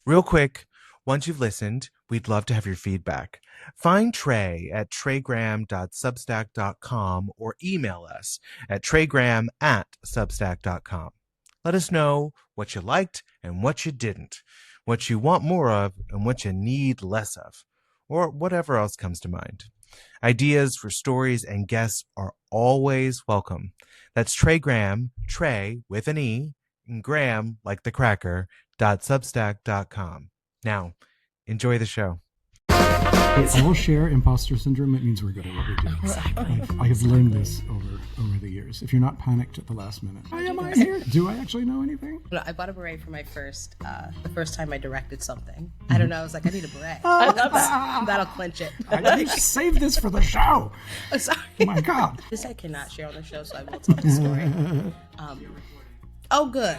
Real quick, once you've listened, we'd love to have your feedback. Find Trey at treygraham.substack.com or email us at treygraham@substack.com. Let us know what you liked and what you didn't, what you want more of and what you need less of, or whatever else comes to mind. Ideas for stories and guests are always welcome. That's Trey Graham, Trey with an E, and Graham like the cracker, .substack.com. Now, enjoy the show. We all share imposter syndrome. It means we're good at what we do. I have learned this over the years. If you're not panicked at the last minute, why am I here? Do I actually know anything? I bought a beret for my the first time I directed something. I don't know. I was like, I need a beret. That'll clinch it. I need to save this for the show. Oh, sorry. Oh my God. This I cannot share on the show, so I will tell the story. Oh, good.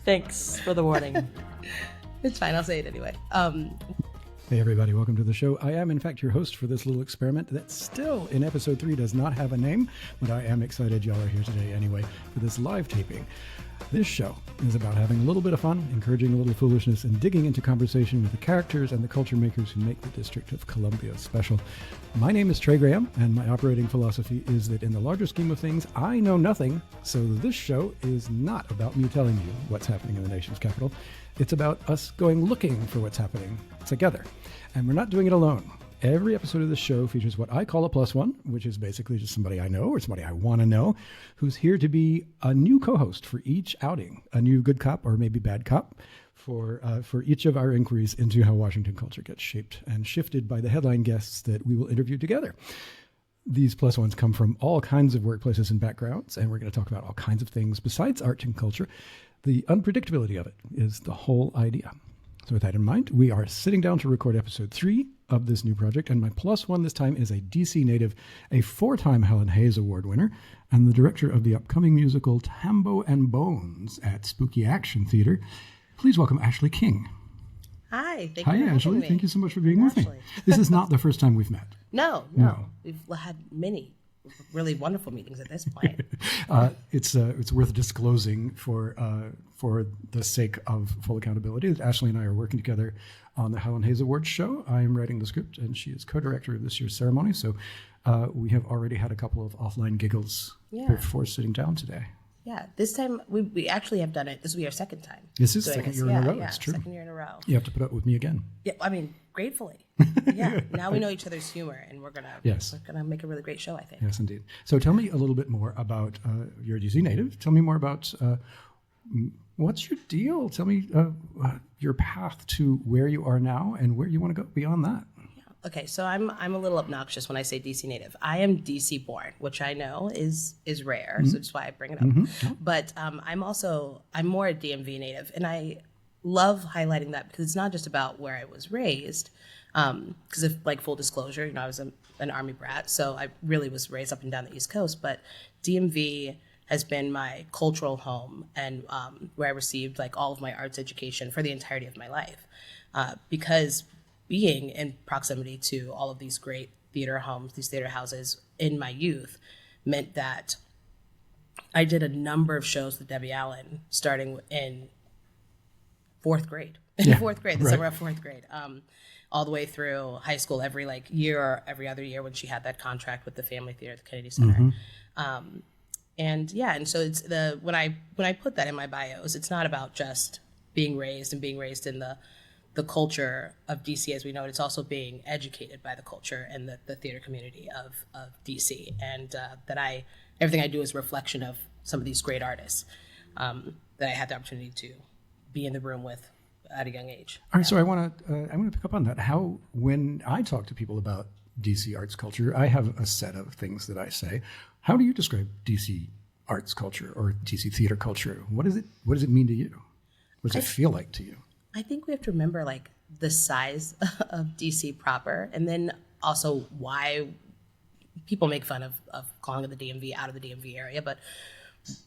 Thanks for the warning. It's fine. I'll say it anyway. Hey everybody, welcome to the show. I am in fact your host for this little experiment that still in episode 3 does not have a name, but I am excited y'all are here today anyway for this live taping. This show is about having a little bit of fun, encouraging a little foolishness, and digging into conversation with the characters and the culture makers who make the District of Columbia special. My name is Trey Graham, and my operating philosophy is that in the larger scheme of things, I know nothing, so this show is not about me telling you what's happening in the nation's capital. It's about us going looking for what's happening together. And we're not doing it alone. Every episode of the show features what I call a plus one, which is basically just somebody I know or somebody I want to know, who's here to be a new co-host for each outing, a new good cop or maybe bad cop for each of our inquiries into how Washington culture gets shaped and shifted by the headline guests that we will interview together. These plus ones come from all kinds of workplaces and backgrounds, and we're going to talk about all kinds of things besides art and culture. The unpredictability of it is the whole idea. So with that in mind, we are sitting down to record episode 3 of this new project, and my plus one this time is a DC native, a 4-time Helen Hayes Award winner, and the director of the upcoming musical Tambo and Bones at Spooky Action Theater. Please welcome Ashley King. Hi. Thank Hi, you for Ashley. having me. Thank you so much for being with me. Ashley. This is not the first time we've met. No. We've had many really wonderful meetings at this point. It's worth disclosing for the sake of full accountability that Ashley and I are working together on the Helen Hayes Awards show. I am writing the script, and she is co-director of this year's ceremony. So we have already had a couple of offline giggles before sitting down today. Yeah, this time we actually have done it. This will be our second time. This is doing second this. year in a row. Yeah, It's true. second year in a row. You have to put up with me again. Yeah, I mean, gratefully. Yeah, now we know each other's humor, and we're gonna make a really great show, I think. Yes, indeed. So tell me a little bit more about you're a DC native. Tell me more about what's your deal. Tell me your path to where you are now and where you want to go beyond that. Okay, so I'm a little obnoxious when I say DC native. I am DC born, which I know is rare, so that's why I bring it up. Mm-hmm. But I'm more a DMV native, and I love highlighting that because it's not just about where I was raised. Because if full disclosure, I was an Army brat, so I really was raised up and down the East Coast. But DMV has been my cultural home and where I received all of my arts education for the entirety of my life, because being in proximity to all of these great theater homes, these theater houses in my youth meant that I did a number of shows with Debbie Allen starting in fourth grade. The summer of fourth grade, all the way through high school, every year or every other year when she had that contract with the Family Theater at the Kennedy Center. Mm-hmm. And so it's when I put that in my bios, it's not about just being raised in the culture of DC as we know it. It's also being educated by the culture and the theater community of DC, and that everything I do is a reflection of some of these great artists that I had the opportunity to be in the room with at a young age. All right, so I want to pick up on that. When I talk to people about DC arts culture, I have a set of things that I say. How do you describe DC arts culture or DC theater culture? What does it mean to you? What does it feel like to you? I think we have to remember the size of DC proper, and then also why people make fun of calling it the DMV out of the DMV area, but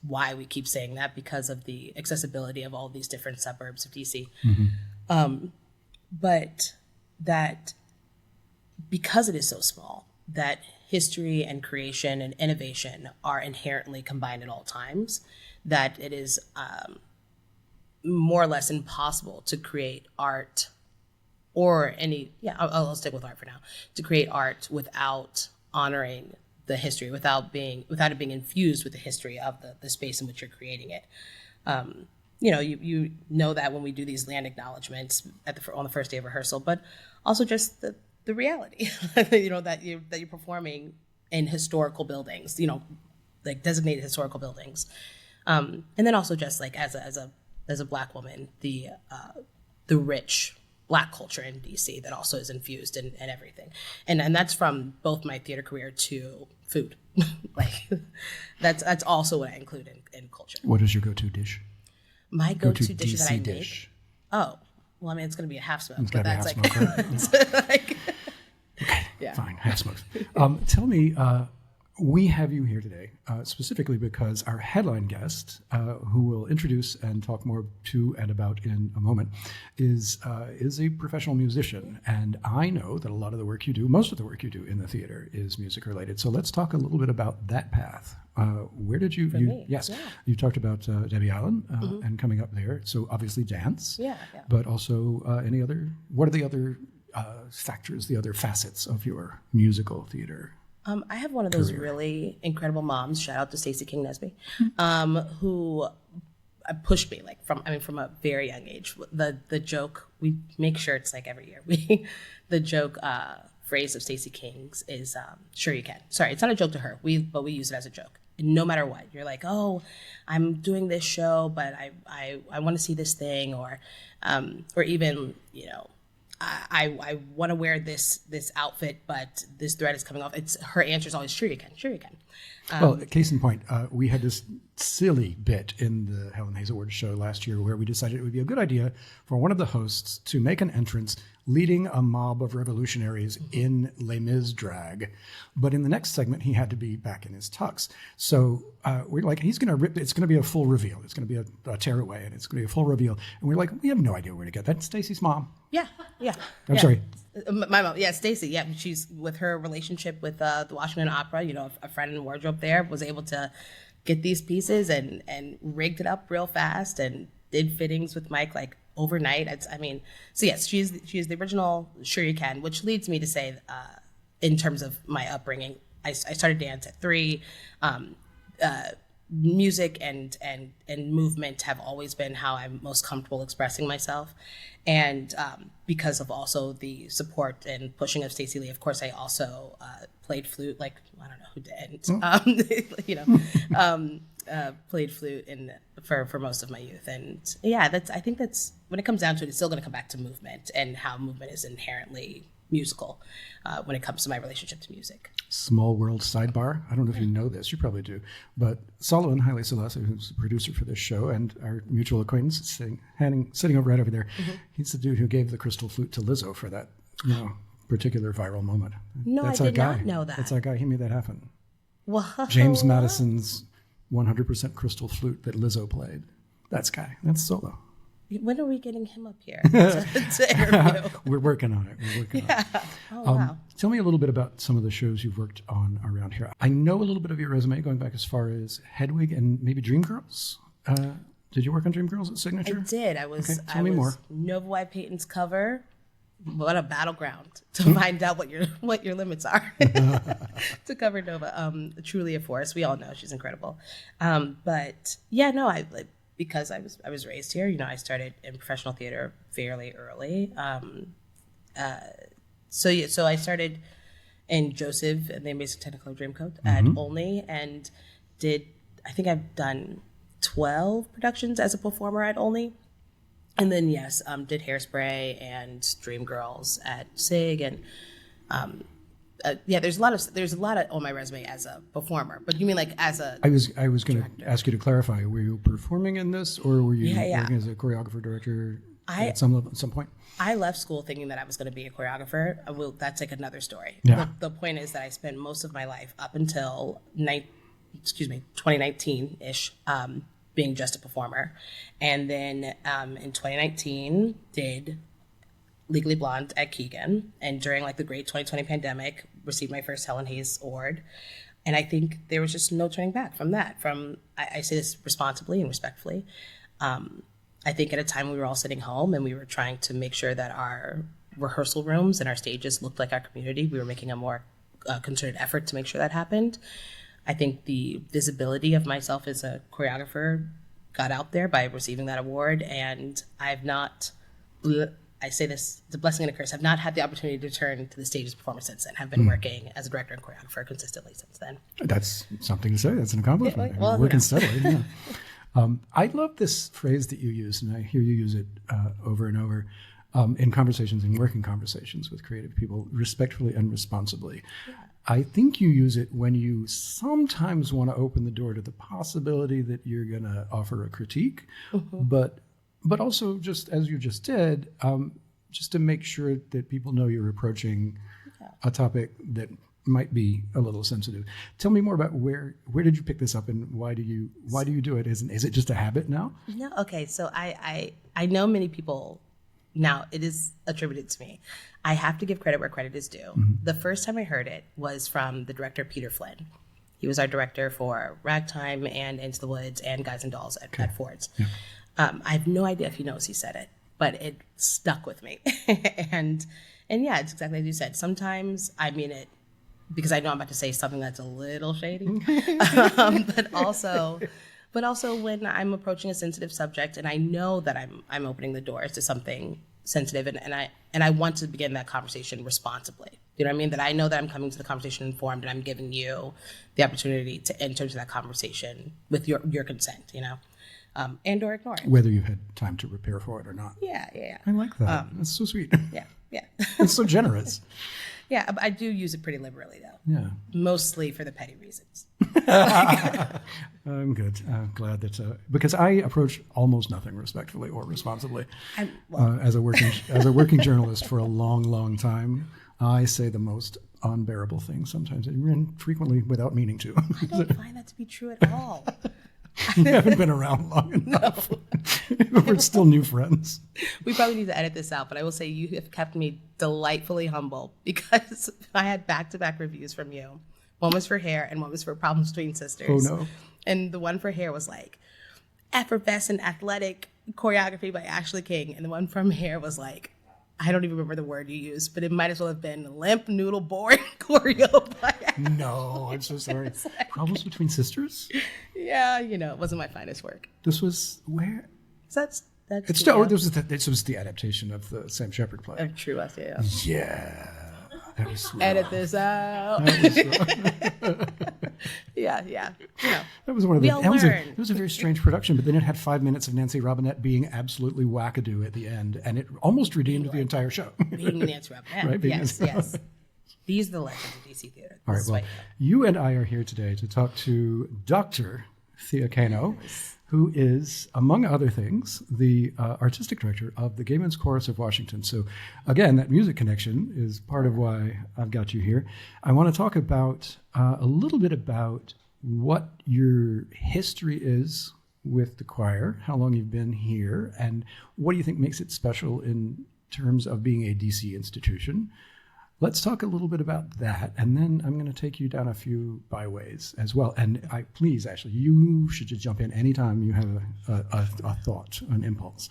why we keep saying that because of the accessibility of all these different suburbs of DC. Mm-hmm. But that because it is so small, that history and creation and innovation are inherently combined at all times, that it is more or less impossible to create art or any, I'll stick with art for now, to create art without honoring the history, without it being infused with the history of the space in which you're creating it. You know that when we do these land acknowledgments on the first day of rehearsal, but also just the reality, that you're performing in historical buildings, like designated historical buildings, and then also just like as a Black woman, the rich Black culture in DC that also is infused in everything, and that's from both my theater career to food. Like that's also what I include in culture. What is your go-to dish? My go-to dish DC that I dish. make. Oh, well, I mean, it's going to be a half smoke. It's but got to that's be half smoke, right? like, Okay, yeah. fine, half smoked. Tell me, we have you here today specifically because our headline guest, who we'll introduce and talk more to and about in a moment, is a professional musician. And I know that a lot of the work you do, most of the work you do in the theater is music related. So let's talk a little bit about that path. Where did you, me, yes, yeah. you talked about Debbie Allen and coming up there. So obviously dance, Yeah. but also what are the other factors, the other facets of your musical theater? I have one of those really incredible moms. Shout out to Stacey King Nesby, who pushed me from a very young age. The joke, we make sure it's like every year. The joke phrase of Stacey King's is "Sure you can." Sorry, it's not a joke to her. But we use it as a joke. No matter what, you're like, oh, I'm doing this show, but I want to see this thing, or even I want to wear this outfit, but this thread is coming off. Her answer is always, sure you can. Well, case in point, we had this silly bit in the Helen Hayes Awards show last year where we decided it would be a good idea for one of the hosts to make an entrance leading a mob of revolutionaries in Les Mis drag. But in the next segment, he had to be back in his tux. So we're like, he's going to rip, it's going to be a full reveal. It's going to be a tearaway, and it's going to be a full reveal. And we're like, we have no idea where to get that. Stacey's mom. Yeah. I'm sorry. My mom, Stacey. Yeah, she's with her relationship with the Washington Opera. A friend in wardrobe there was able to get these pieces and rigged it up real fast and did fittings with Mike like overnight. So yes, she's the original Sure You Can, which leads me to say, in terms of my upbringing, I started dance at 3. Music and movement have always been how I'm most comfortable expressing myself. And because of also the support and pushing of Stacey Lee, of course, I also played flute. Like, I don't know who didn't. Played flute for most of my youth. And yeah, I think that's when it comes down to it, it's still going to come back to movement and how movement is inherently musical when it comes to my relationship to music. Small world sidebar. I don't know if you know this, you probably do, but Solomon Haile Selassie, who's the producer for this show and our mutual acquaintance, sitting over right over there, he's the dude who gave the crystal flute to Lizzo for that particular viral moment. No, That's I our did guy. not know that. That's our guy. He made that happen. Whoa. James Madison's 100% crystal flute that Lizzo played. That's That's Solo. When are we getting him up here to interview? We're working on it. Oh, wow. Tell me a little bit about some of the shows you've worked on around here. I know a little bit of your resume going back as far as Hedwig and maybe Dreamgirls. Did you work on Dreamgirls at Signature? I did. I was. Okay, tell me more. Nova White Payton's cover. What a battleground to find out what your limits are to cover Nova. Truly a force. We all know she's incredible. But yeah, no, because I was raised here. I started in professional theater fairly early. So I started in Joseph and the Amazing Technicolor Dreamcoat at Olney, and I think I've done 12 productions as a performer at Olney. And then did Hairspray and Dreamgirls at SIG, and there's a lot of on my resume as a performer. But you mean like as a? I was going to ask you to clarify. Were you performing in this, or were you working as a choreographer director at some point? I left school thinking that I was going to be a choreographer. That's like another story. Yeah. The point is that I spent most of my life up until 2019-ish. Being just a performer. And then in 2019 did Legally Blonde at Keegan, and during like the great 2020 pandemic received my first Helen Hayes Award. And I think there was just no turning back from that. I say this responsibly and respectfully. I think at a time we were all sitting home and we were trying to make sure that our rehearsal rooms and our stages looked like our community. We were making a more concerted effort to make sure that happened. I think the visibility of myself as a choreographer got out there by receiving that award, and I've not, I say this, it's a blessing and a curse, I've not had the opportunity to return to the stage as a performer since then. I've been working as a director and choreographer consistently since then. That's something to say. That's an accomplishment. Yeah, well, working steadily. Yeah. I love this phrase that you use, and I hear you use it over and over in conversations, in working conversations with creative people, respectfully and responsibly. Yeah. I think you use it when you sometimes want to open the door to the possibility that you're going to offer a critique, but also, just as you just did, just to make sure that people know you're approaching a topic that might be a little sensitive. Tell me more about where did you pick this up, and why do you do it? Is it just a habit now? No, okay. So I know many people now. It is attributed to me. I have to give credit where credit is due. The first time I heard it was from the director Peter Flynn. He was our director for Ragtime and Into the Woods and Guys and Dolls at Ford's. Yeah. I have no idea if he knows he said it, but it stuck with me. and yeah, it's exactly as you said. Sometimes I mean it because I know I'm about to say something that's a little shady, but also when I'm approaching a sensitive subject and I know that I'm opening the doors to something sensitive and I want to begin that conversation responsibly. You know what I mean? That I know that I'm coming to the conversation informed and I'm giving you the opportunity to enter into that conversation with your consent, you know? And or ignore it. Whether you had time to prepare for it or not. Yeah. I like that. That's so sweet. Yeah. It's so generous. Yeah, I do use it pretty liberally, though. Yeah. Mostly for the petty reasons. I'm good. Glad that because I approach almost nothing respectfully or responsibly. As a working journalist for a long, long time, I say the most unbearable things sometimes, and frequently without meaning to. I don't find that to be true at all. You haven't been around long enough. No. We're still new friends. We probably need to edit this out, but I will say you have kept me delightfully humble because I had back-to-back reviews from you. One was for Hair and one was for Problems Between Sisters. Oh, no. And the one for Hair was like, effervescent athletic choreography by Ashley King. And the one from Hair was like, I don't even remember the word you used, but it might as well have been limp noodle boring choreo by Ashley. No, I'm so sorry. Like, Problems Between Sisters? Yeah, it wasn't my finest work. This was where? This was the adaptation of the Sam Shepard play. Of True Us, yeah. Yeah. That was rough. Edit this out. Yeah. That was one of the. It was a very strange production, but then it had 5 minutes of Nancy Robinette being absolutely wackadoo at the end, and it almost redeemed the entire show. Being Nancy Robinette, right? Yes. These are the legends of DC theater. All right. Well, you and I are here today to talk to Dr. Thea Kano, who is, among other things, the artistic director of the Gay Men's Chorus of Washington. So, again, that music connection is part of why I've got you here. I want to talk about a little bit about what your history is with the choir, how long you've been here, and what do you think makes it special in terms of being a DC institution. Let's talk a little bit about that, and then I'm going to take you down a few byways as well. And please, Ashley, you should just jump in anytime you have a thought, an impulse.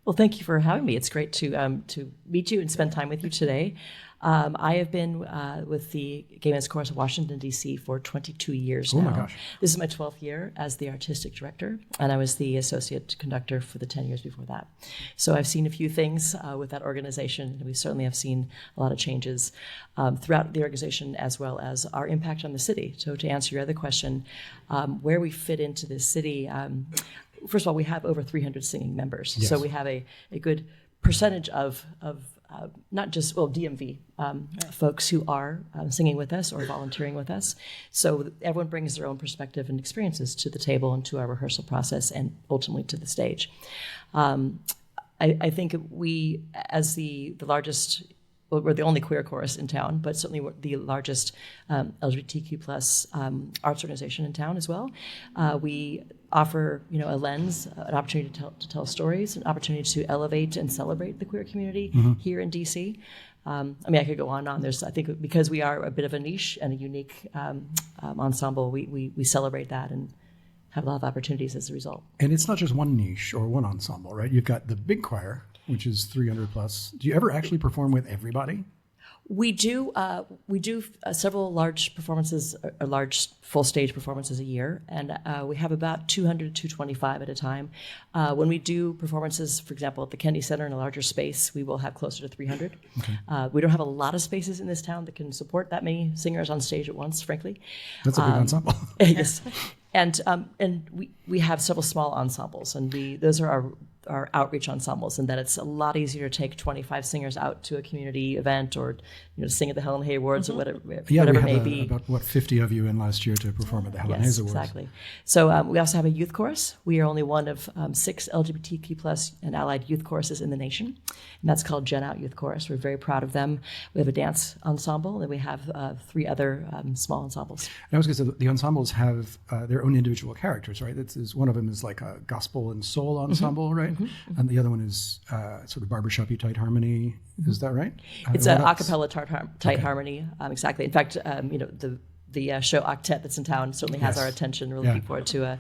Well, thank you for having me. It's great to meet you and spend time with you today. I have been with the Gay Men's Chorus of Washington, D.C. for 22 years now. Oh, my gosh. This is my 12th year as the artistic director, and I was the associate conductor for the 10 years before that. So I've seen a few things with that organization, and we certainly have seen a lot of changes throughout the organization as well as our impact on the city. So to answer your other question, where we fit into this city, first of all, we have over 300 singing members. Yes. So we have a good percentage of not just, DMV folks who are singing with us or volunteering with us. So everyone brings their own perspective and experiences to the table and to our rehearsal process and ultimately to the stage. I think we, as the largest, well, we're the only queer chorus in town, but certainly we're the largest LGBTQ plus arts organization in town as well. We offer, a lens, an opportunity to tell stories, an opportunity to elevate and celebrate the queer community here in DC. I could go on. There's, I think, because we are a bit of a niche and a unique ensemble, we celebrate that have a lot of opportunities as a result. And it's not just one niche or one ensemble, right? You've got the big choir, which is 300 plus. Do you ever actually perform with everybody? We do several large performances, large full stage performances a year, and we have about 200 to 225 at a time. When we do performances, for example, at the Kennedy Center in a larger space, we will have closer to 300. Okay. We don't have a lot of spaces in this town that can support that many singers on stage at once, frankly. That's a big ensemble. Yes, and we have several small ensembles, and those are our outreach ensembles, and that it's a lot easier to take 25 singers out to a community event or sing at the Helen Hay Awards or whatever it may be. About 50 of you in last year to perform at the Helen Hayes Awards. Exactly. So we also have a youth chorus. We are only one of 6 LGBTQ plus and allied youth choruses in the nation, and that's called Gen Out Youth Chorus. We're very proud of them. We have a dance ensemble, and we have 3 other small ensembles. And I was going to say the ensembles have their own individual characters, right? One of them is like a gospel and soul ensemble, right? Mm-hmm. And the other one is sort of barbershop-y tight harmony. Mm-hmm. Is that right? It's an a cappella tight harmony. Exactly. In fact, the show Octet that's in town certainly has our attention. We're looking forward to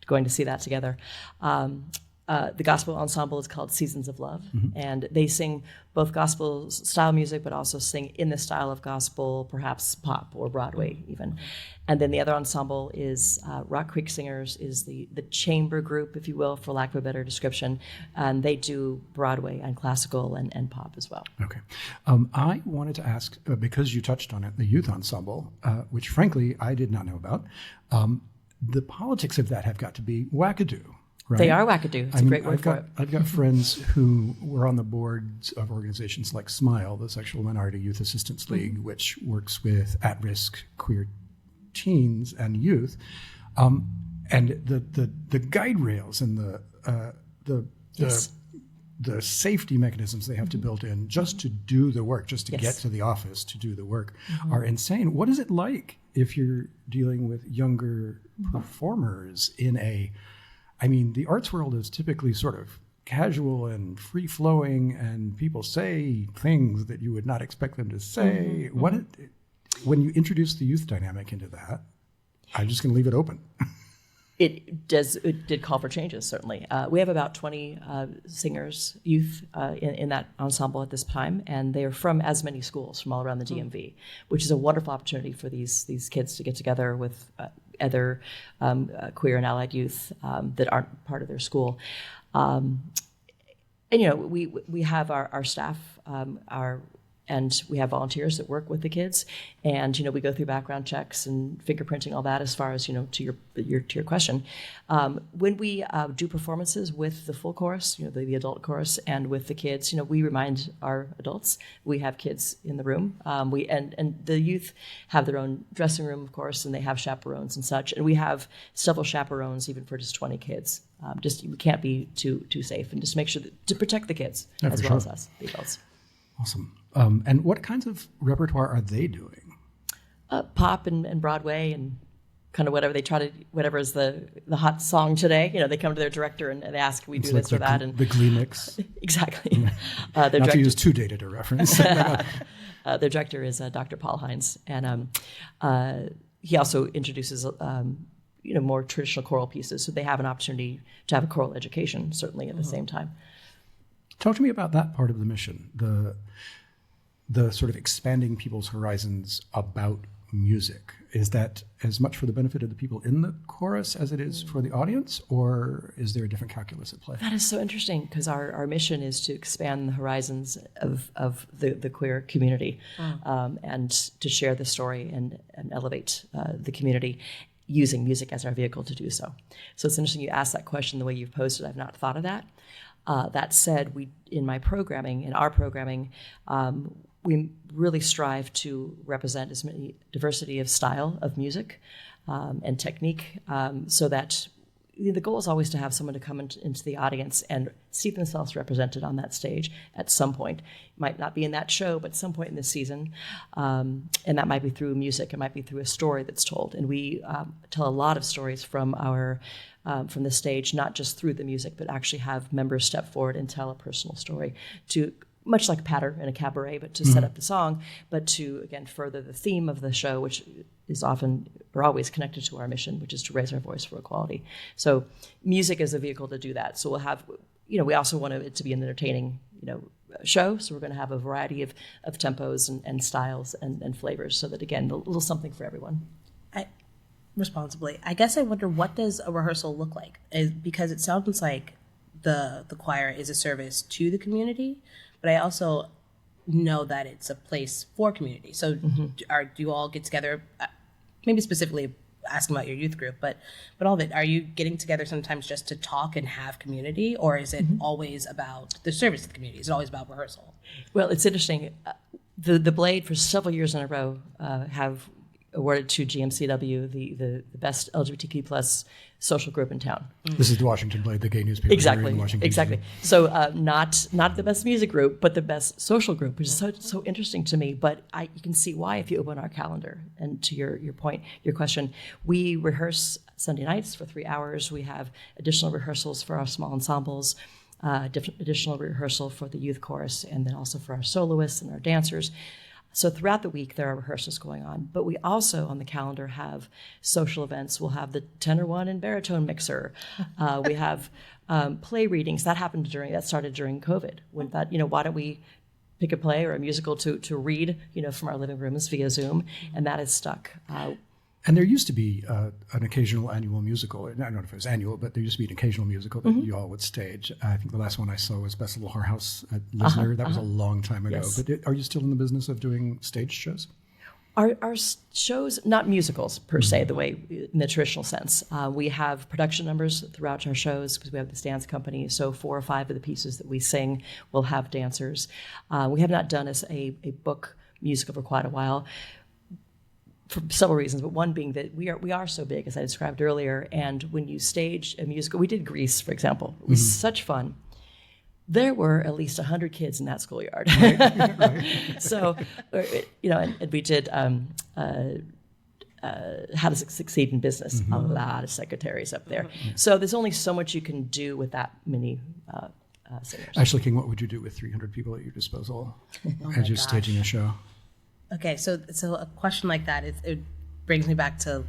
going to see that together. The gospel ensemble is called Seasons of Love, and they sing both gospel style music, but also sing in the style of gospel, perhaps pop or Broadway even. And then the other ensemble is Rock Creek Singers, is the chamber group, if you will, for lack of a better description, and they do Broadway and classical and pop as well. Okay. I wanted to ask, because you touched on it, the youth ensemble, which frankly I did not know about, the politics of that have got to be wackadoo. Right? They are wackadoo. It's a great word for it. I've got friends who were on the boards of organizations like SMILE, the Sexual Minority Youth Assistance League, which works with at-risk queer teens and youth, and the guide rails and the safety mechanisms they have to build in just to do the work, just to get to the office to do the work, are insane. What is it like if you're dealing with younger performers in the arts world is typically sort of casual and free-flowing, and people say things that you would not expect them to say. When you introduce the youth dynamic into that, I'm just going to leave it open. It did call for changes, certainly. We have about 20 singers, youth, in that ensemble at this time, and they are from as many schools from all around the DMV, which is a wonderful opportunity for these kids to get together with other queer and allied youth that aren't part of their school. We have our staff, and we have volunteers that work with the kids, and we go through background checks and fingerprinting, all that. As far as to your question, when we do performances with the full chorus, the adult chorus, and with the kids, we remind our adults we have kids in the room. And the youth have their own dressing room, of course, and they have chaperones and such. And we have several chaperones even for just 20 kids. We can't be too safe, and just make sure to protect the kids as well as us, the adults. Awesome. And what kinds of repertoire are they doing? Pop and Broadway and kind of whatever is the hot song today. They come to their director and they ask, we do this or that. And the Glee mix. Exactly. Not to use too dated a reference. Their director is Dr. Paul Hines. And he also introduces more traditional choral pieces. So they have an opportunity to have a choral education, certainly at the same time. Talk to me about that part of the mission, the sort of expanding people's horizons about music. Is that as much for the benefit of the people in the chorus as it is for the audience, or is there a different calculus at play? That is so interesting, because our mission is to expand the horizons of the queer community, and to share the story and elevate the community using music as our vehicle to do so. So it's interesting you asked that question the way you've posed it. I've not thought of that. That said, in our programming, we really strive to represent as many diversity of style of music and technique, so that the goal is always to have someone to come into the audience and see themselves represented on that stage at some point. It might not be in that show, but at some point in the season. And that might be through music. It might be through a story that's told. And we tell a lot of stories from from the stage, not just through the music, but actually have members step forward and tell a personal story to much like patter in a cabaret, but to set up the song, but to, again, further the theme of the show, which is often or always connected to our mission, which is to raise our voice for equality. So music is a vehicle to do that. So we'll have, we also want it to be an entertaining, show. So we're going to have a variety of tempos and styles and flavors so that, again, a little something for everyone. Responsibly, I guess I wonder, what does a rehearsal look like? Because it sounds like the choir is a service to the community, but I also know that it's a place for community. So do you all get together, maybe specifically asking about your youth group, but all of it, are you getting together sometimes just to talk and have community, or is it always about the service to the community? Is it always about rehearsal? Well, it's interesting. The Blade for several years in a row have awarded to GMCW the best LGBTQ plus social group in town. This is the Washington Blade, the gay newspaper. Exactly, in Washington, exactly. DC. So not the best music group, but the best social group, which is so interesting to me. But you can see why if you open our calendar. And to your point, your question, we rehearse Sunday nights for 3 hours. We have additional rehearsals for our small ensembles, additional rehearsal for the youth chorus, and then also for our soloists and our dancers. So throughout the week, there are rehearsals going on. But we also, on the calendar, have social events. We'll have the tenor one and baritone mixer. We have play readings. That started during COVID. When that, why don't we pick a play or a musical to read, from our living rooms via Zoom? And that has stuck. And there used to be an occasional annual musical. I don't know if it was annual, but there used to be an occasional musical that you all would stage. I think the last one I saw was Best Little Whorehouse at Lisner. That was a long time ago. Yes. But are you still in the business of doing stage shows? Our shows, not musicals per se, the way in the traditional sense. We have production numbers throughout our shows because we have this dance company. So 4 or 5 of the pieces that we sing will have dancers. We have not done a book musical for quite a while, for several reasons, but one being that we are so big, as I described earlier, and when you stage a musical, we did Grease, for example. It was such fun. There were at least 100 kids in that schoolyard. Right. So, and we did How to Succeed in Business, a lot of secretaries up there. So there's only so much you can do with that many singers. Ashley King, what would you do with 300 people at your disposal as you're staging a show? Okay, so a question like that, it brings me back to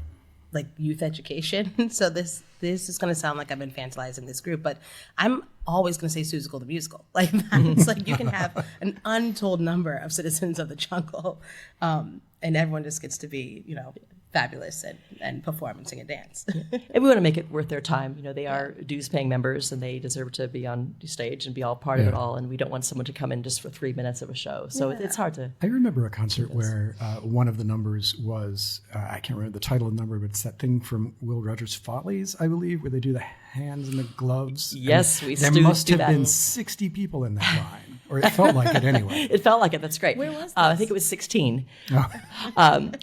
like youth education. So this is going to sound like I'm infantilizing this group, but I'm always going to say Seussical the musical. Like that's like you can have an untold number of citizens of the jungle, and everyone just gets to be fabulous and perform and sing and dance. And we want to make it worth their time. They are dues-paying members, and they deserve to be on stage and be all part of it all. And we don't want someone to come in just for 3 minutes of a show. So it's hard to. I remember a concert where one of the numbers was I can't remember the title of the number, but it's that thing from Will Rogers Follies, I believe, where they do the hands and the gloves. Yes, there must have been 60 people in that line, or it felt like it anyway. It felt like it. That's great. Where was this? I think it was 16. Oh.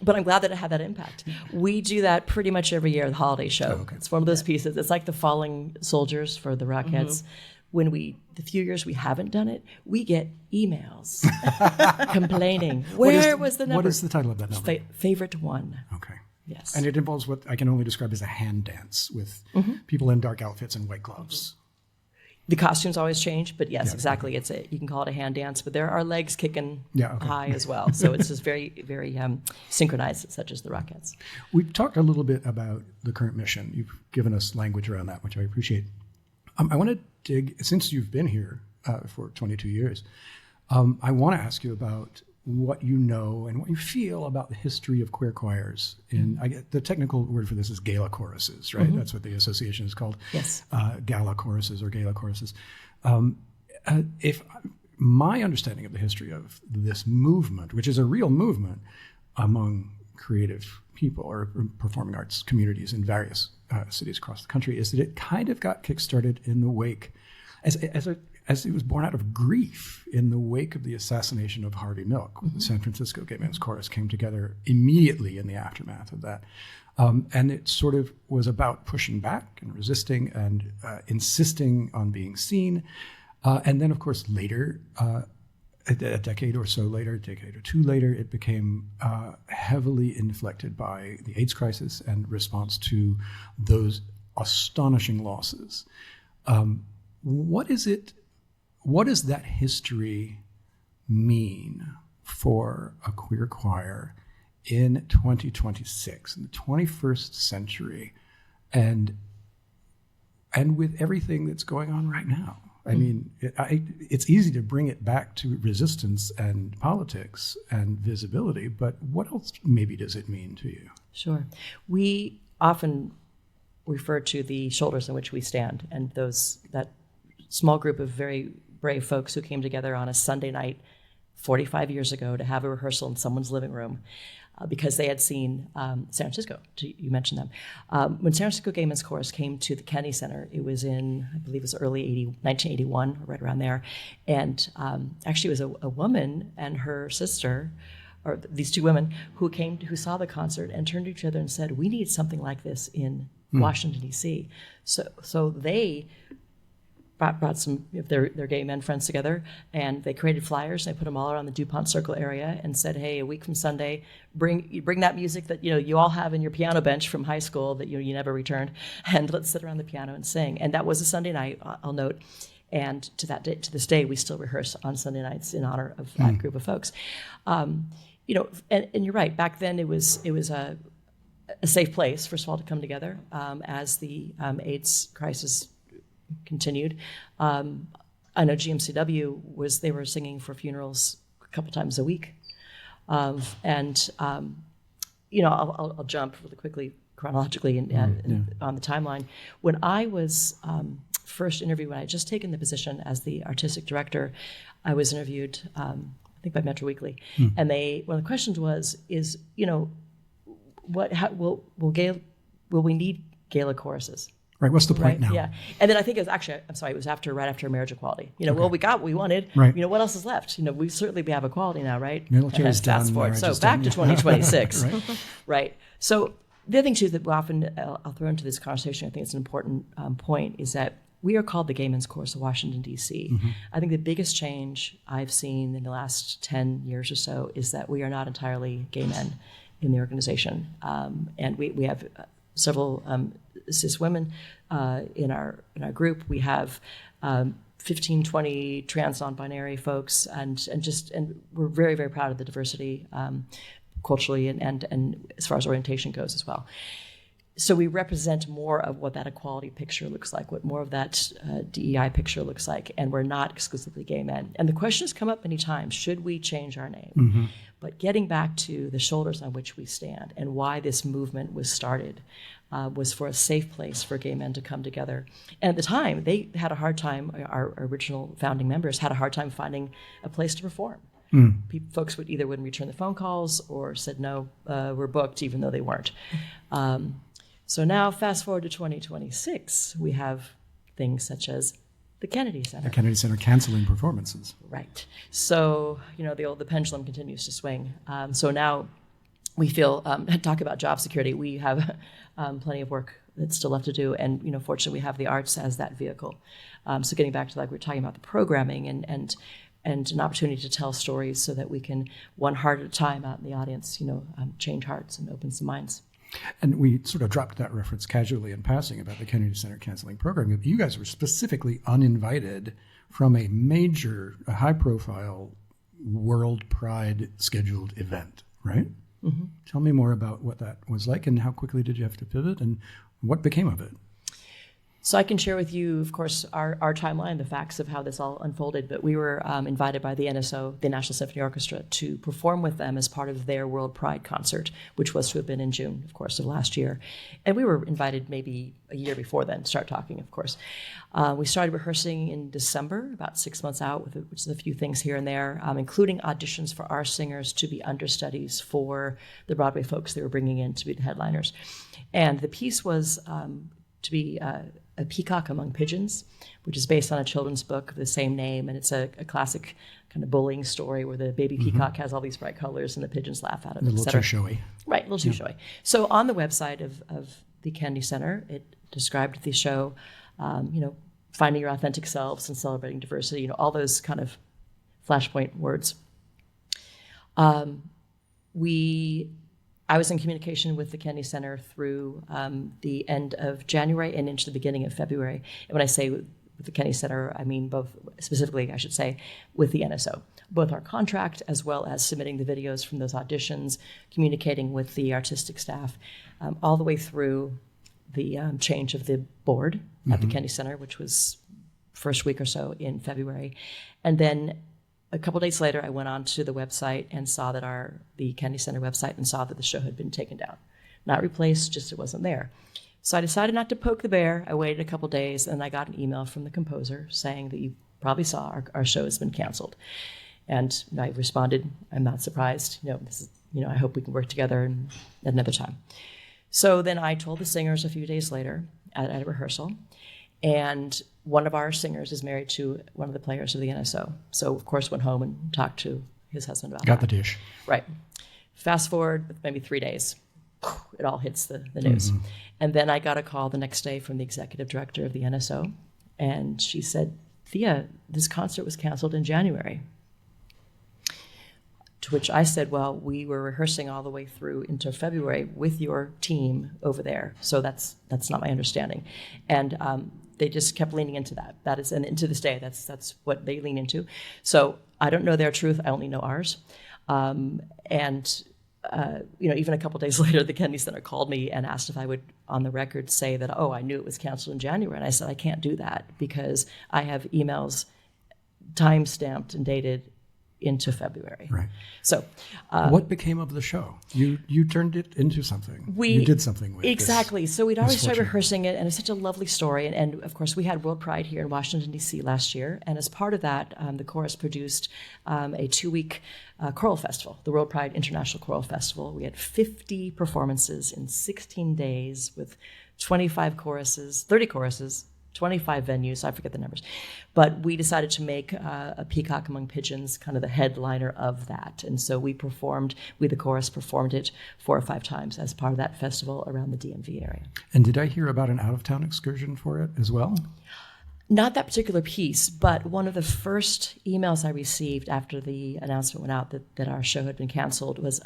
But I'm glad that it had that impact. We do that pretty much every year at the holiday show. Oh, okay. It's one of those pieces. It's like the Falling Soldiers for the Rockettes. When the few years we haven't done it, we get emails complaining. Where was the number? What is the title of that number? Favorite one. Okay. Yes. And it involves what I can only describe as a hand dance with people in dark outfits and white gloves. The costumes always change, but yes, exactly. You can call it a hand dance, but there are legs kicking high as well. So it's just very, very synchronized, such as the Rockettes. We've talked a little bit about the current mission. You've given us language around that, which I appreciate. I want to dig, since you've been here for 22 years, I want to ask you about what you know and what you feel about the history of queer choirs. The technical word for this is gala choruses, right? That's what the association is called. Yes. Gala choruses or gala choruses. If my understanding of the history of this movement, which is a real movement among creative people or performing arts communities in various cities across the country, is that it kind of got kickstarted in the wake, as it was born out of grief in the wake of the assassination of Harvey Milk. The San Francisco Gay Men's Chorus came together immediately in the aftermath of that. And it sort of was about pushing back and resisting and insisting on being seen. And then, of course, later, a decade or so later, a decade or two later, it became heavily inflected by the AIDS crisis and response to those astonishing losses. What is that history mean for a queer choir in 2026, in the 21st century, and with everything that's going on right now? I mean, it's easy to bring it back to resistance and politics and visibility, but what else maybe does it mean to you? Sure. We often refer to the shoulders on which we stand, and that small group of very brave folks who came together on a Sunday night 45 years ago to have a rehearsal in someone's living room. Because they had seen San Francisco, you mentioned them. When San Francisco Gay Men's Chorus came to the Kennedy Center, it was in, I believe it was 1981, right around there. And actually it was a woman and her sister, or these two women, who saw the concert and turned to each other and said, we need something like this in Washington, D.C. So they brought some of their gay men friends together, and they created flyers. And they put them all around the DuPont Circle area and said, hey, a week from Sunday, bring that music that you all have in your piano bench from high school that you never returned, and let's sit around the piano and sing. And that was a Sunday night, I'll note. And to this day, we still rehearse on Sunday nights in honor of that group of folks. And you're right. Back then, it was a safe place, first of all, to come together as the AIDS crisis continued. I know GMCW they were singing for funerals a couple times a week. I'll jump really quickly chronologically on the timeline. When I was first interviewed, when I had just taken the position as the artistic director, I was interviewed, I think by Metro Weekly, and one of the questions will we need gala choruses? Right. What's the point now? Yeah. And then I think it was right after marriage equality. Well, we got what we wanted. Right. What else is left? We certainly have equality now, right? Military is done. Fast forward. So back to 2026. Right. So the other thing too that often I'll throw into this conversation, I think it's an important point, is that we are called the Gay Men's Chorus of Washington, D.C. I think the biggest change I've seen in the last 10 years or so is that we are not entirely gay men in the organization. And we have several cis women in our group. We have 15, 20 trans non-binary folks, and we're very, very proud of the diversity culturally and as far as orientation goes as well. So we represent more of what that equality picture looks like, what more of that DEI picture looks like, and we're not exclusively gay men. And the question has come up many times, should we change our name? But getting back to the shoulders on which we stand and why this movement was started was for a safe place for gay men to come together. And at the time, they had a hard time, our original founding members had a hard time finding a place to perform. Folks wouldn't return the phone calls or said, no, we're booked, even though they weren't. So now, fast forward to 2026, we have things such as the Kennedy Center. The Kennedy Center canceling performances. Right. So, the pendulum continues to swing. So now we feel, talk about job security, we have plenty of work that's still left to do. And, fortunately, we have the arts as that vehicle. So getting back to we were talking about the programming and an opportunity to tell stories so that we can, one heart at a time out in the audience, change hearts and open some minds. And we sort of dropped that reference casually in passing about the Kennedy Center canceling program. You guys were specifically uninvited from a major, high-profile World Pride scheduled event, right? Tell me more about what that was like and how quickly did you have to pivot and what became of it? So I can share with you, of course, our timeline, the facts of how this all unfolded, but we were invited by the NSO, the National Symphony Orchestra, to perform with them as part of their World Pride concert, which was to have been in June, of course, of last year. And we were invited maybe a year before then to start talking, of course. We started rehearsing in December, about 6 months out, which is a few things here and there, including auditions for our singers to be understudies for the Broadway folks they were bringing in to be the headliners. And the piece was to be A Peacock Among Pigeons, which is based on a children's book of the same name. And it's a classic kind of bullying story where the baby peacock has all these bright colors and the pigeons laugh at it, a little too showy. Right, a little too showy. So on the website of the Kennedy Center, it described the show, finding your authentic selves and celebrating diversity, all those kind of flashpoint words. I was in communication with the Kennedy Center through the end of January and into the beginning of February. And when I say with with the Kennedy Center, I mean both, specifically, I should say, with the NSO. Both our contract as well as submitting the videos from those auditions, communicating with the artistic staff, all the way through the change of the board at the Kennedy Center, which was first week or so in February. And then a couple days later, I went on to the website and saw that the Kennedy Center website and saw that the show had been taken down. Not replaced, just it wasn't there. So I decided not to poke the bear. I waited a couple days, and I got an email from the composer saying that you probably saw our show has been canceled. And I responded, I'm not surprised. I hope we can work together at another time. So then I told the singers a few days later at a rehearsal, and one of our singers is married to one of the players of the NSO. So, of course, went home and talked to his husband about Got that. the dish. Right. Fast forward maybe 3 days, it all hits the news. And then I got a call the next day from the executive director of the NSO, and she said, Thea, this concert was canceled in January. To which I said, well, we were rehearsing all the way through into February with your team over there. So that's not my understanding. And they just kept leaning into that. That is, and to this day, that's what they lean into. So I don't know their truth. I only know ours. Even a couple days later, the Kennedy Center called me and asked if I would, on the record, say that, I knew it was canceled in January. And I said, I can't do that because I have emails time-stamped and dated into February. Right. So what became of the show? You turned it into something. You did something with exactly. This so we'd already started misfortune. rehearsing it, and it's such a lovely story. And of course, we had World Pride here in Washington, D.C. last year. And as part of that, the chorus produced a 2-week choral festival, the World Pride International Choral Festival. We had 50 performances in 16 days with 25 choruses, 30 choruses, 25 venues, I forget the numbers. But we decided to make A Peacock Among Pigeons kind of the headliner of that. And so the chorus performed it 4 or 5 times as part of that festival around the DMV area. And did I hear about an out-of-town excursion for it as well? Not that particular piece, but one of the first emails I received after the announcement went out that our show had been canceled was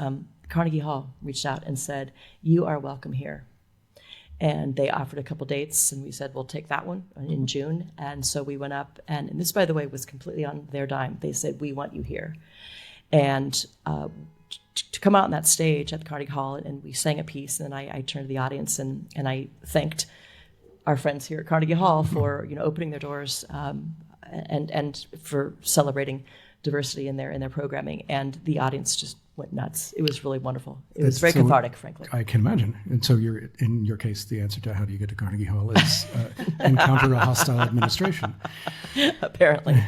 Carnegie Hall reached out and said, you are welcome here. And they offered a couple dates, and we said, we'll take that one in June. And so we went up, and this, by the way, was completely on their dime. They said, we want you here. And to come out on that stage at the Carnegie Hall, and we sang a piece, and I turned to the audience, and I thanked our friends here at Carnegie Hall for opening their doors and for celebrating diversity in their programming. And the audience just went nuts. It was really wonderful. It was very cathartic, frankly. I can imagine. And so in your case, the answer to how do you get to Carnegie Hall is encounter a hostile administration. Apparently.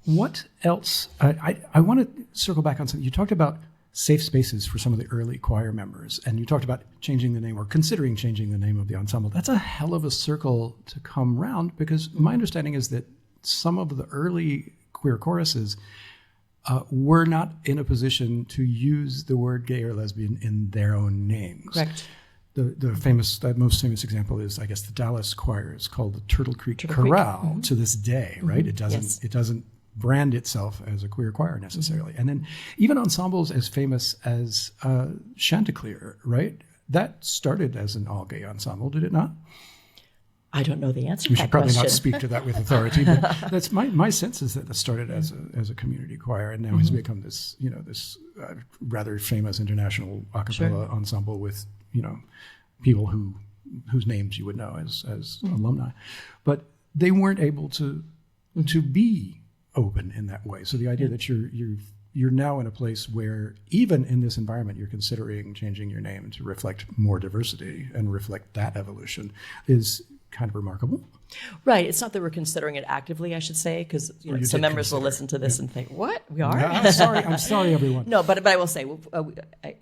What else? I want to circle back on something. You talked about safe spaces for some of the early choir members, and you talked about changing the name or considering changing the name of the ensemble. That's a hell of a circle to come round, because my understanding is that some of the early queer choruses were not in a position to use the word gay or lesbian in their own names. Correct. The most famous example is, I guess, the Dallas choir is called the Turtle Creek Chorale to this day, right? It doesn't brand itself as a queer choir necessarily. And then even ensembles as famous as Chanticleer, right? That started as an all-gay ensemble, did it not? I don't know the answer to We that should probably question. not speak to that with authority, but that's my sense is that it started as a community choir and now has become this rather famous international a cappella ensemble with people whose names you would know as alumni, but they weren't able to be open in that way. So the idea that you're now in a place where even in this environment you're considering changing your name to reflect more diversity and reflect that evolution is kind of remarkable. Right. It's not that we're considering it actively, I should say, because some members will listen to this and think, "What? We are?" I'm sorry, everyone. No, but I will say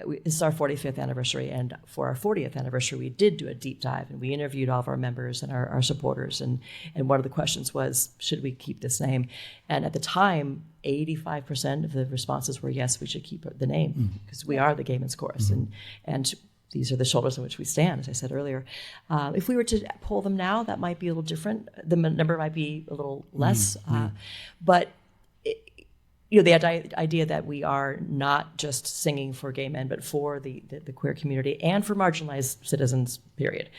it's our 45th anniversary, and for our 40th anniversary, we did do a deep dive, and we interviewed all of our members and our supporters, and one of the questions was, should we keep this name? And at the time, 85% of the responses were yes, we should keep the name because we are the Gay Men's Chorus, and these are the shoulders on which we stand, as I said earlier. If we were to pull them now, that might be a little different. The number might be a little less. But, the idea that we are not just singing for gay men, but for the queer community and for marginalized citizens, period.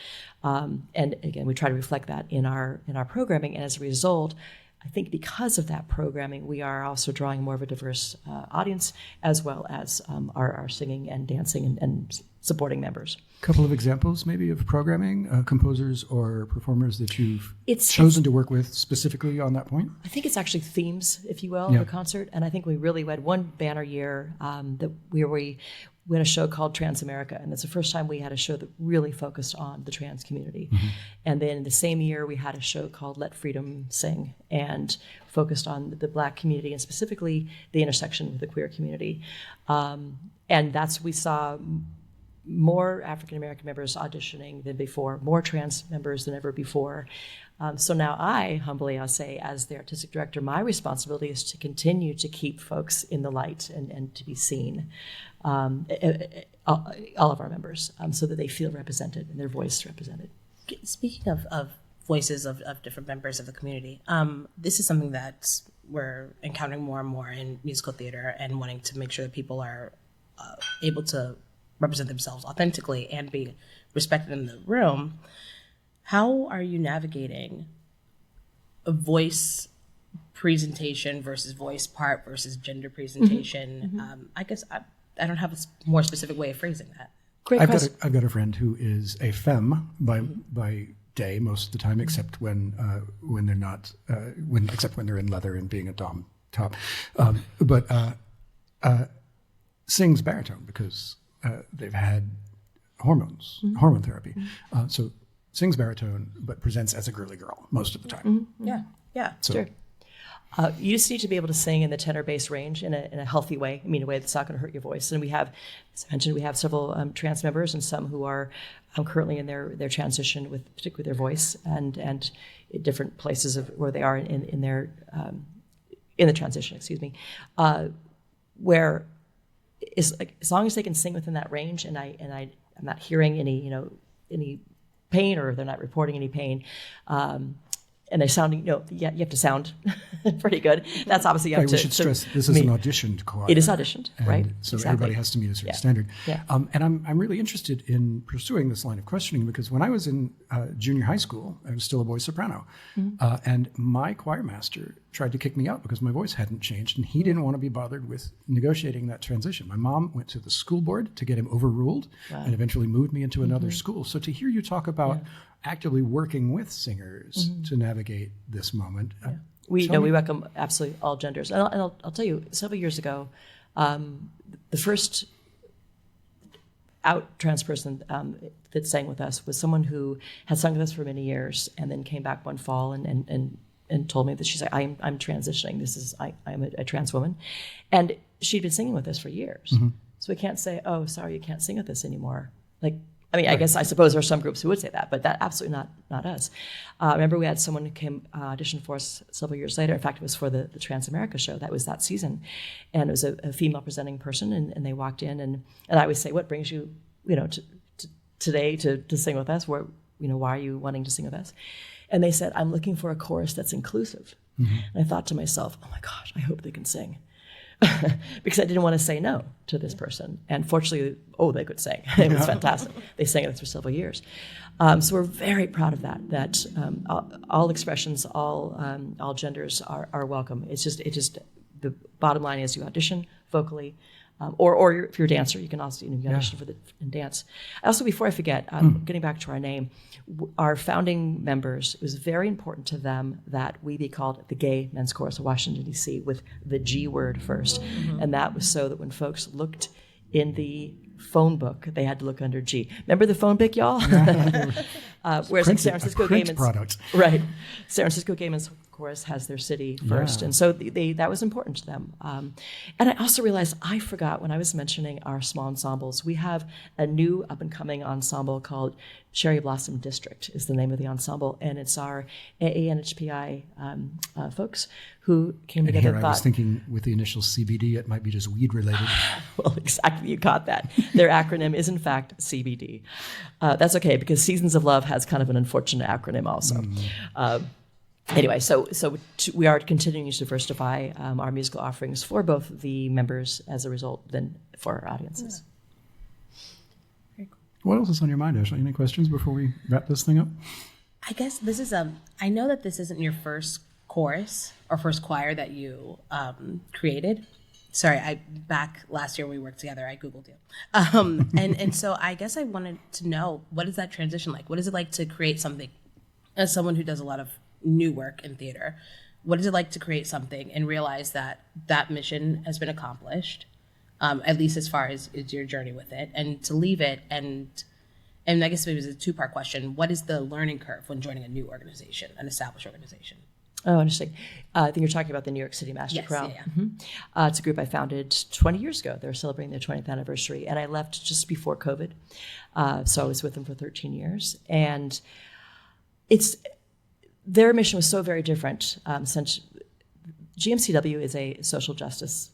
And again, we try to reflect that in our programming. And as a result, I think because of that programming, we are also drawing more of a diverse audience, as well as our singing and dancing and supporting members. A couple of examples maybe of programming, composers or performers that you've chosen to work with specifically on that point? I think it's actually themes, if you will, of a concert. And I think we had one banner year that we had a show called Trans America, and it's the first time we had a show that really focused on the trans community. Mm-hmm. And then the same year we had a show called Let Freedom Sing, and focused on the Black community and specifically the intersection with the queer community. And we saw more African American members auditioning than before, more trans members than ever before. So now I'll say, as the artistic director, my responsibility is to continue to keep folks in the light and to be seen, all of our members, so that they feel represented and their voice represented. Speaking of voices of different members of the community, this is something that we're encountering more and more in musical theater, and wanting to make sure that people are able to represent themselves authentically and be respected in the room. How are you navigating a voice presentation versus voice part versus gender presentation? Mm-hmm. I guess I don't have a more specific way of phrasing that. Great question. I've got a friend who is a femme by day most of the time, except when they're not, except when they're in leather and being a dom top, but sings baritone because they've had hormone therapy. Mm-hmm. So sings baritone, but presents as a girly girl most of the time. Mm-hmm. Yeah. So, sure. You just need to be able to sing in the tenor bass range in a healthy way. I mean, a way that's not going to hurt your voice. And we have, as I mentioned, we have several trans members and some who are currently in their transition with particularly their voice and in different places of where they are in their in the transition. Excuse me, where as long as they can sing within that range, and I'm not hearing any pain, or they're not reporting any pain. And they're sounding, you have to sound pretty good. That's obviously up to. We should stress this is an auditioned choir. It is auditioned, right? So everybody has to meet a certain standard. Yeah. And I'm really interested in pursuing this line of questioning because when I was in junior high school, I was still a boy soprano, and my choir master tried to kick me out because my voice hadn't changed, and he didn't want to be bothered with negotiating that transition. My mom went to the school board to get him overruled, and eventually moved me into another school. So to hear you talk about actively working with singers to navigate this moment. We welcome absolutely all genders. And I'll tell you, several years ago, the first out trans person that sang with us was someone who had sung with us for many years and then came back one fall and told me that she's like, I'm transitioning. I'm a trans woman. And she'd been singing with us for years. Mm-hmm. So we can't say, oh, sorry, you can't sing with us anymore. I suppose there are some groups who would say that, but that absolutely not us. Remember, we had someone who came audition for us several years later. In fact, it was for the Trans America show. That was that season, and it was a female presenting person. And they walked in, and I always say, "What brings you, today to sing with us? Why are you wanting to sing with us?" And they said, "I'm looking for a chorus that's inclusive." Mm-hmm. And I thought to myself, "Oh my gosh, I hope they can sing." Because I didn't want to say no to this person. And fortunately, they could sing. It was fantastic. They sang it for several years. So we're very proud of that all expressions, all genders are welcome. It's just the bottom line is you audition vocally, or if you're a dancer, you can also audition for and dance. Also, before I forget, getting back to our name, our founding members, it was very important to them that we be called the Gay Men's Chorus of Washington, D.C. with the G word first. Mm-hmm. And that was so that when folks looked in the phone book, they had to look under G. Remember the phone book, y'all? Whereas San Francisco Gay Men's product. Right. San Francisco Gay Men's Chorus has their city first. And so that was important to them. And I also realized I forgot when I was mentioning our small ensembles, we have a new up-and-coming ensemble called Cherry Blossom District is the name of the ensemble. And it's our AANHPI folks who came together and thought... I was thinking with the initial CBD, it might be just weed-related. Well, exactly. You got that. Their acronym is, in fact, CBD. That's okay, because Seasons of Love has kind of an unfortunate acronym also. anyway, we are continuing to diversify our musical offerings for both the members as a result, then for our audiences. What else is on your mind, Ashley? Any questions before we wrap this thing up? I guess this is I know that this isn't your first chorus or first choir that you created. Sorry, back last year when we worked together, I Googled you. And so I guess I wanted to know, what is that transition like? What is it like to create something, as someone who does a lot of new work in theater, what is it like to create something and realize that that mission has been accomplished, at least as far as your journey with it, and to leave it, and I guess it was a two-part question. What is the learning curve when joining a new organization, an established organization? Oh, interesting. I think you're talking about the New York City Master Chorale. Yeah. Mm-hmm. It's a group I founded 20 years ago. They were celebrating their 20th anniversary, and I left just before COVID. So I was with them for 13 years. And their mission was so very different, since GMCW is a social justice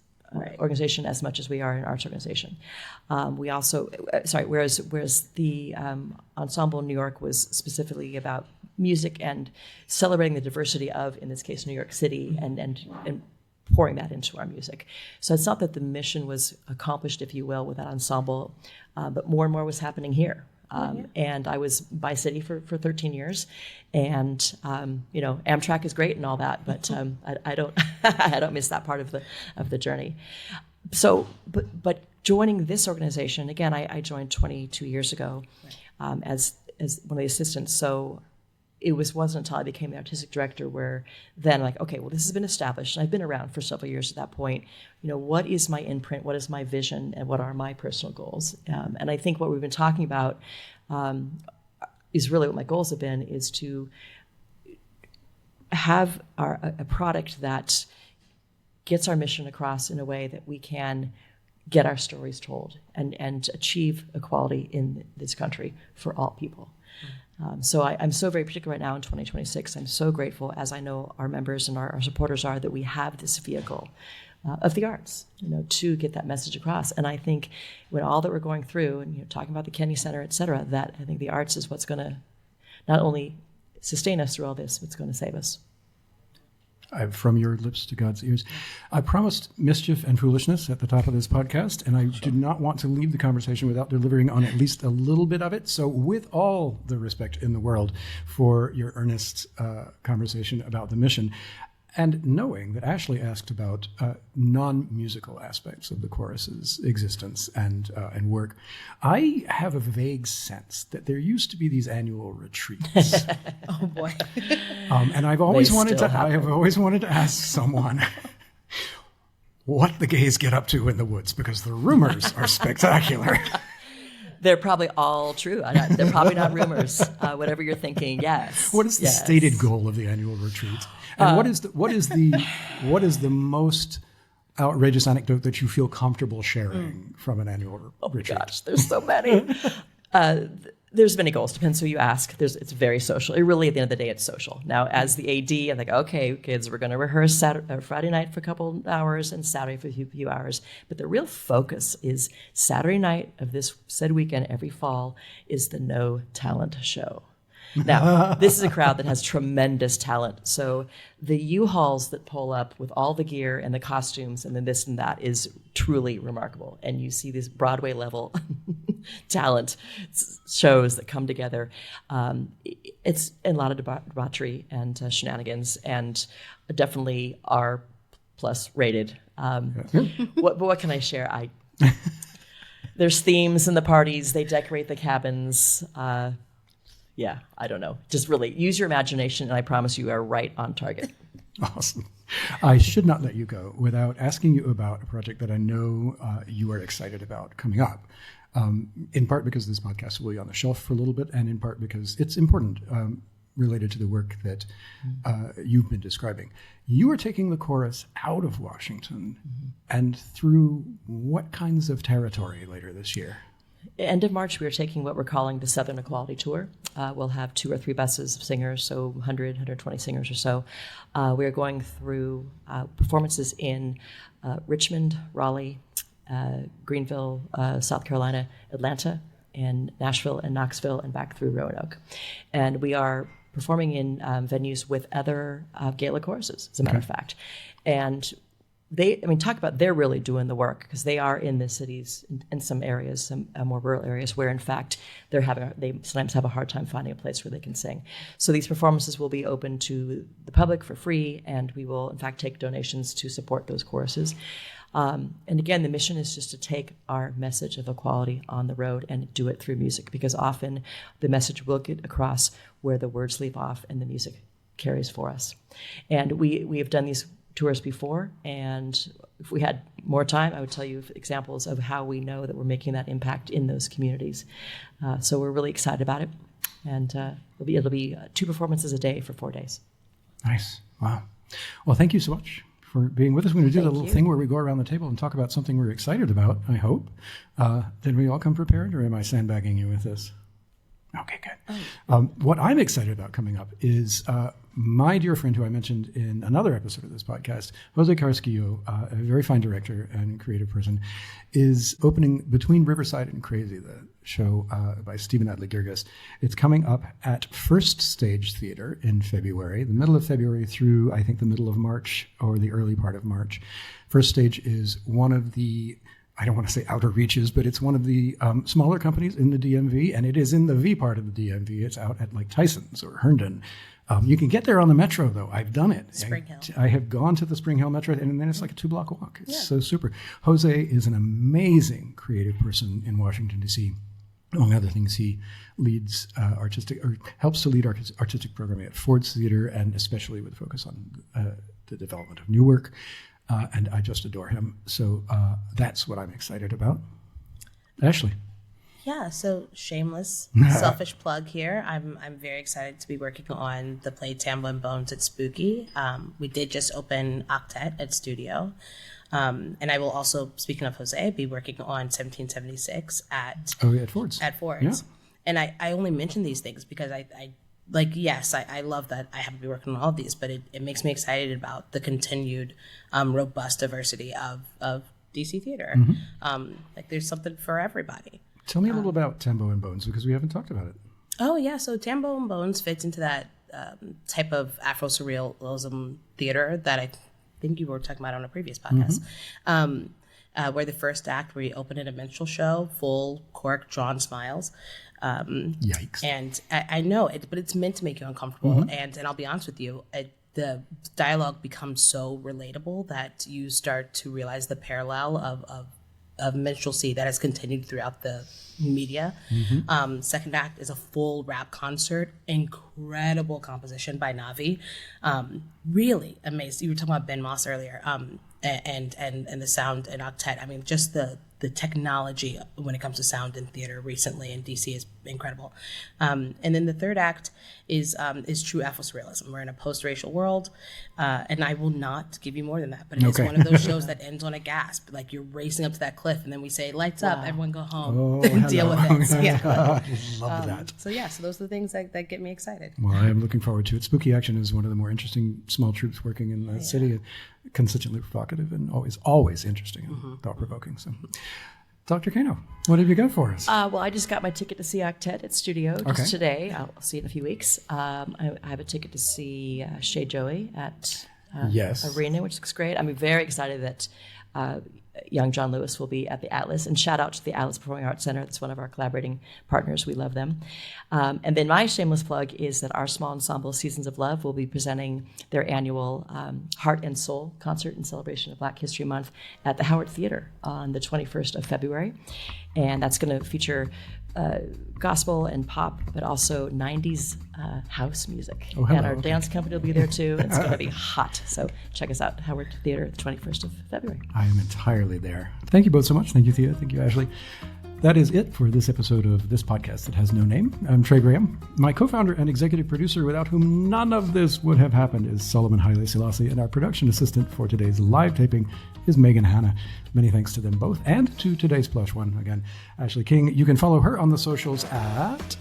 organization as much as we are an arts organization. Whereas the Ensemble New York was specifically about music and celebrating the diversity of, in this case, New York City, and pouring that into our music. So it's not that the mission was accomplished, if you will, with that ensemble, but more and more was happening here. And I was by City for 13 years, and Amtrak is great and all that, but I don't I don't miss that part of the journey. So, but joining this organization again, I joined 22 years ago as one of the assistants. So it wasn't until I became the artistic director where then okay, well, this has been established, and I've been around for several years at that point. What is my imprint? What is my vision? And what are my personal goals? And I think what we've been talking about is really what my goals have been, is to have a product that gets our mission across in a way that we can get our stories told and achieve equality in this country for all people. So I'm so very particular right now in 2026. I'm so grateful, as I know our members and our supporters are, that we have this vehicle of the arts, to get that message across. And I think when all that we're going through, and talking about the Kennedy Center, et cetera, that I think the arts is what's going to not only sustain us through all this, but it's going to save us. From your lips to God's ears. I promised mischief and foolishness at the top of this podcast, and I do not want to leave the conversation without delivering on at least a little bit of it. So with all the respect in the world for your earnest conversation about the mission, and knowing that Ashley asked about non-musical aspects of the chorus's existence and work, I have a vague sense that there used to be these annual retreats. Oh boy! And I've always wanted to ask someone what the gays get up to in the woods, because the rumors are spectacular. They're probably all true. They're probably not rumors. Whatever you're thinking, yes. What is the stated goal of the annual retreat? And what is the most outrageous anecdote that you feel comfortable sharing from an annual retreat? Oh gosh, there's so many. There's many goals. Depends who you ask. It's very social. It really, at the end of the day, it's social. Now, as the AD, I'm like, okay, kids, we're going to rehearse Friday night for a couple hours and Saturday for a few hours. But the real focus is Saturday night of this said weekend every fall is the No Talent Show. Now, this is a crowd that has tremendous talent. So the U-Hauls that pull up with all the gear and the costumes and then this and that is truly remarkable. And you see this Broadway level talent shows that come together. It's a lot of debauchery and shenanigans, and definitely R+ rated. What can I share? There's themes in the parties. They decorate the cabins. Yeah, I don't know. Just really use your imagination, and I promise you are right on target. Awesome. I should not let you go without asking you about a project that I know you are excited about coming up. In part because this podcast will be on the shelf for a little bit, and in part because it's important related to the work that you've been describing. You are taking the chorus out of Washington and through what kinds of territory later this year? End of March, we are taking what we're calling the Southern Equality Tour. We'll have 2 or 3 buses of singers, so 100, 120 singers or so. We are going through performances in Richmond, Raleigh, Greenville, South Carolina, Atlanta, and Nashville and Knoxville, and back through Roanoke. And we are performing in venues with other Gaelic choruses, as a matter of fact. And talk about they're really doing the work, because they are in the cities, in some areas, some more rural areas, where in fact they sometimes have a hard time finding a place where they can sing. So these performances will be open to the public for free, and we will in fact take donations to support those choruses. And again, the mission is just to take our message of equality on the road and do it through music, because often the message will get across where the words leave off and the music carries for us. And we have done these tours before, and if we had more time, I would tell you examples of how we know that we're making that impact in those communities. So we're really excited about it, and it'll be 2 performances a day for 4 days. Nice. Wow. Well, thank you so much for being with us. We're going to do the little thing where we go around the table and talk about something we're excited about, I hope. Did we all come prepared, or am I sandbagging you with this? Okay, good. What I'm excited about coming up is my dear friend who I mentioned in another episode of this podcast, Jose Carrasquillo, a very fine director and creative person, is opening Between Riverside and Crazy, the show by Stephen Adly Girgis. It's coming up at First Stage Theater in February, the middle of February through, I think, the middle of March or the early part of March. First Stage is one of the, I don't want to say outer reaches, but it's one of the smaller companies in the DMV, and it is in the V part of the DMV. It's out at like Tyson's or Herndon. You can get there on the Metro, though. I've done it. Spring Hill. I have gone to the Spring Hill Metro, and then it's like a 2-block walk. It's so super. Jose is an amazing creative person in Washington, D.C. Among other things, he leads helps to lead artistic programming at Ford's Theater, and especially with a focus on the development of new work. And I just adore him. So that's what I'm excited about. Ashley. Yeah, so shameless, selfish plug here. I'm very excited to be working on the play Tambo and Bones at Spooky. We did just open Octet at Studio. And I will also, speaking of Jose, be working on 1776 at Ford's. At Ford's. Yeah. And I only mention these things because I love that I have to be working on all of these, but it makes me excited about the continued robust diversity of DC theater. Mm-hmm. There's something for everybody. Tell me a little about Tambo and Bones, because we haven't talked about it. Oh, yeah. So Tambo and Bones fits into that type of Afro-surrealism theater that I think you were talking about on a previous podcast, where the first act, we open in a minstrel show, full cork drawn smiles. Yikes. And I know it, but it's meant to make you uncomfortable. Mm-hmm. And I'll be honest with you, the dialogue becomes so relatable that you start to realize the parallel of minstrelsy that has continued throughout the media. Mm-hmm. Second act is a full rap concert, incredible composition by Navi, really amazing. You were talking about Ben Moss earlier, and the sound in Octet. I mean, just the technology when it comes to sound in theater recently in DC is incredible. And then the third act is true Afro-surrealism. We're in a post-racial world, and I will not give you more than that, but it's one of those shows that ends on a gasp. Like you're racing up to that cliff, and then we say, lights up, everyone go home, deal with it. Yeah. Love that. So those are the things that get me excited. Well, I am looking forward to it. Spooky Action is one of the more interesting small troops working in the city. Consistently provocative and always interesting and thought-provoking. So, Dr. Kano, what have you got for us? Well, I just got my ticket to see Octet at Studio just today. I'll see it in a few weeks. I have a ticket to see Shea Joey at Arena, which looks great. I'm very excited that young John Lewis will be at the Atlas, and shout out to the Atlas Performing Arts Center. That's one of our collaborating partners. We love them. And then my shameless plug is that our small ensemble, Seasons of Love, will be presenting their annual Heart and Soul concert in celebration of Black History Month at the Howard Theater on the 21st of February. And that's going to feature gospel and pop, but also 90s house music. And our dance company will be there too. It's going to be hot. So check us out, Howard Theater, the 21st of February. I am entirely there. Thank you both so much. Thank you, Thea. Thank you, Ashley. That is it for this episode of this podcast that has no name. I'm Trey Graham. My co-founder and executive producer, without whom none of this would have happened, is Solomon Haile Selassie, and our production assistant for today's live taping is Megan Hanna. Many thanks to them both, and to today's plush one, again, Ashley King. You can follow her on the socials at...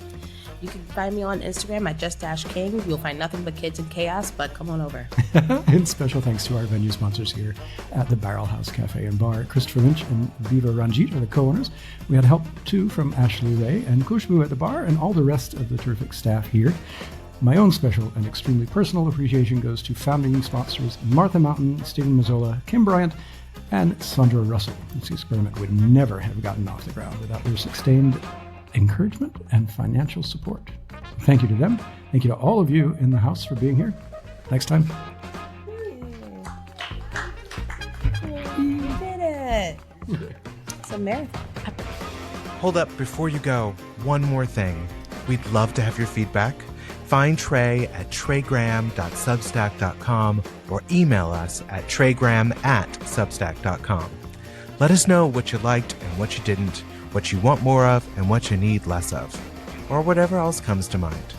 You can find me on Instagram at just-king. You'll find nothing but kids and chaos, but come on over. And special thanks to our venue sponsors here at the Barrel House Cafe and Bar. Christopher Lynch and Viva Ranjit are the co-owners. We had help, too, from Ashley Ray and Kushbu at the bar and all the rest of the terrific staff here. My own special and extremely personal appreciation goes to founding sponsors Martha Mountain, Stephen Mazzola, Kim Bryant, and Sandra Russell. This experiment would never have gotten off the ground without their sustained encouragement and financial support. Thank you to them. Thank you to all of you in the house for being here. Next time. You did it. It's a marathon. Hold up, before you go, one more thing. We'd love to have your feedback. Find Trey at treygraham.substack.com or email us at treygraham@substack.com. Let us know what you liked and what you didn't, what you want more of and what you need less of, or whatever else comes to mind.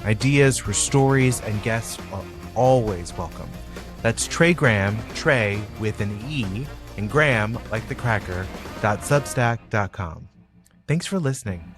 Ideas for stories and guests are always welcome. That's Trey Graham, Trey with an E, and Graham, like the cracker, .substack.com. Thanks for listening.